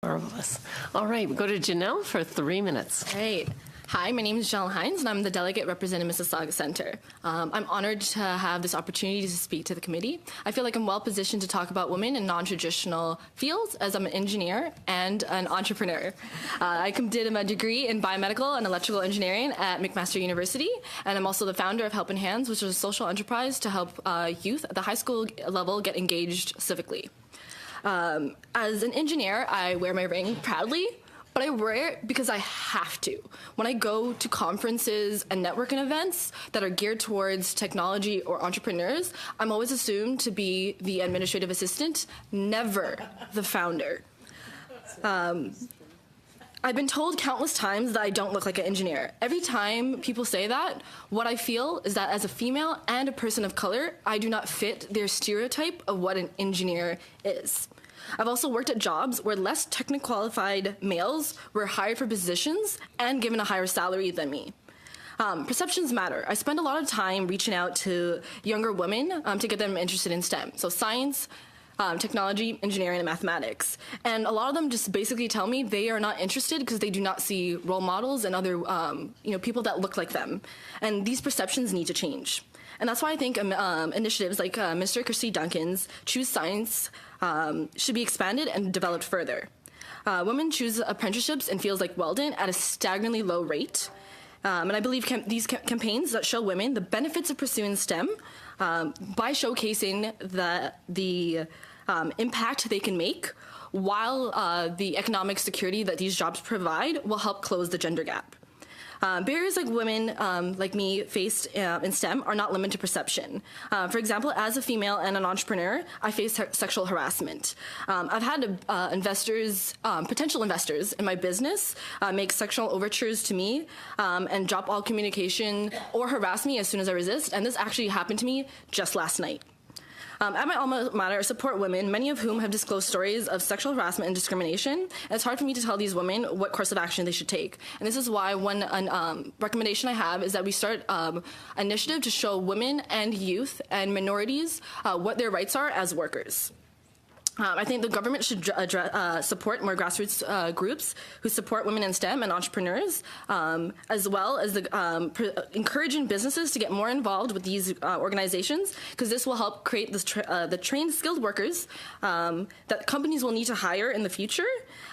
Marvelous. All right, we go to Janelle for 3 minutes. Great. Hi, my name is Janelle Hinds, and I'm the delegate representing Mississauga Centre. I'm honored to have this opportunity to speak to the committee. I feel like I'm well positioned to talk about women in non-traditional fields, as I'm an engineer and an entrepreneur. I did my degree in biomedical and electrical engineering at McMaster University, and I'm also the founder of Helping Hands, which is a social enterprise to help youth at the high school level get engaged civically. As an engineer, I wear my ring proudly, but I wear it because I have to. When I go to conferences and networking events that are geared towards technology or entrepreneurs, I'm always assumed to be the administrative assistant, never the founder. I've been told countless times that I don't look like an engineer. Every time people say that, what I feel is that as a female and a person of color, I do not fit their stereotype of what an engineer is. I've also worked at jobs where less technically qualified males were hired for positions and given a higher salary than me. Perceptions matter. I spend a lot of time reaching out to younger women to get them interested in STEM. So science, technology, engineering, and mathematics. And a lot of them just basically tell me they are not interested because they do not see role models and other people that look like them. And these perceptions need to change. And that's why I think initiatives like Mr. Christy Duncan's Choose Science should be expanded and developed further. Women choose apprenticeships in fields like welding at a staggering low rate. And I believe these campaigns that show women the benefits of pursuing STEM by showcasing the impact they can make while the economic security that these jobs provide will help close the gender gap. Barriers like women like me faced in STEM are not limited to perception. For example, as a female and an entrepreneur, I face sexual harassment. I've had potential investors in my business make sexual overtures to me and drop all communication or harass me as soon as I resist, and this actually happened to me just last night. At my alma mater, I support women, many of whom have disclosed stories of sexual harassment and discrimination, and it's hard for me to tell these women what course of action they should take. And this is why one recommendation I have is that we start an initiative to show women and youth and minorities what their rights are as workers. I think the government should support more grassroots groups who support women in STEM and entrepreneurs, as well as encouraging businesses to get more involved with these organizations, because this will help create the trained, skilled workers that companies will need to hire in the future,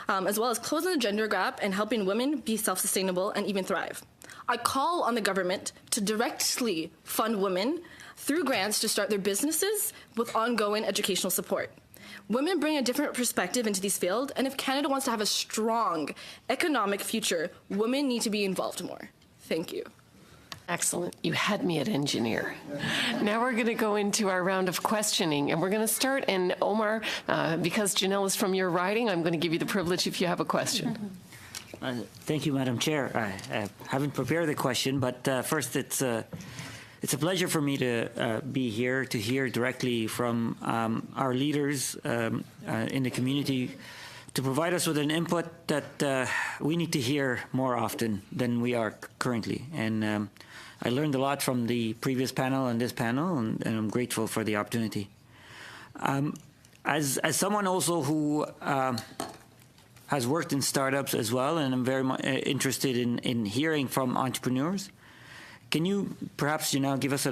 as well as closing the gender gap and helping women be self-sustainable and even thrive. I call on the government to directly fund women through grants to start their businesses with ongoing educational support. Women bring a different perspective into these fields, and if Canada wants to have a strong economic future, women need to be involved more. Thank you. Excellent. You had me at engineer. Now we're going to go into our round of questioning, and we're going to start. And Omar, because Janelle is from your riding, I'm going to give you the privilege if you have a question. Thank you, Madam Chair. I haven't prepared the question, but first it's a pleasure for me to be here to hear directly from our leaders in the community to provide us with an input that we need to hear more often than we are currently. And I learned a lot from the previous panel and this panel, and I'm grateful for the opportunity. As someone also who has worked in startups as well, and I'm very much interested in hearing from entrepreneurs, can you perhaps, give us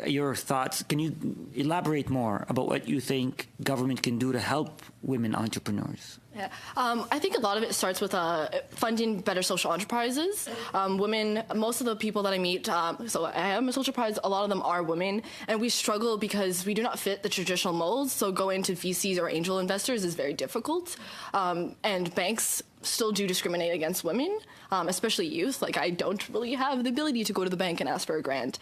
your thoughts? Can you elaborate more about what you think government can do to help women entrepreneurs? Yeah. I think a lot of it starts with funding better social enterprises. Women, most of the people that I meet, so I am a social enterprise, a lot of them are women, and we struggle because we do not fit the traditional molds, so going to VCs or angel investors is very difficult, and banks still do discriminate against women, especially youth. Like, I don't really have the ability to go to the bank and ask for a grant.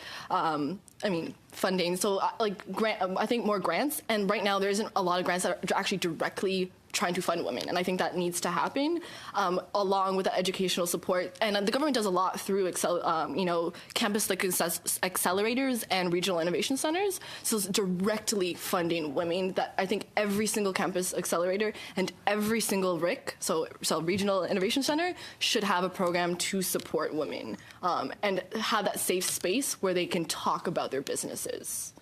Funding. So, I think more grants. And right now, there isn't a lot of grants that are actually directly trying to fund women, and I think that needs to happen along with the educational support. And the government does a lot through campus accelerators and regional innovation centers. So it's directly funding women. That I think every single campus accelerator and every single RIC, so regional innovation center, should have a program to support women and have that safe space where they can talk about their businesses.